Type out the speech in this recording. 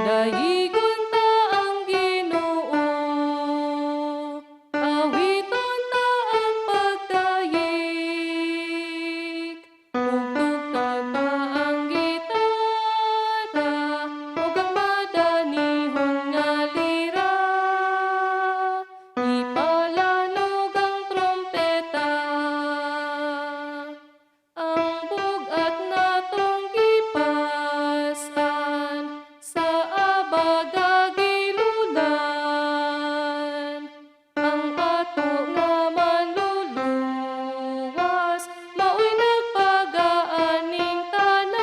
Dayigon ta ang Ginoo, awiton ta ang pagdayeg. Tugtugtan ta ang gitara, ug ang madanihon nga lira. Ipalanog ang trumpeta, ang bugat natong gipasan sa abagagilunan. Ang ato nga manluluwas, mao'y nagpagaaning tanan.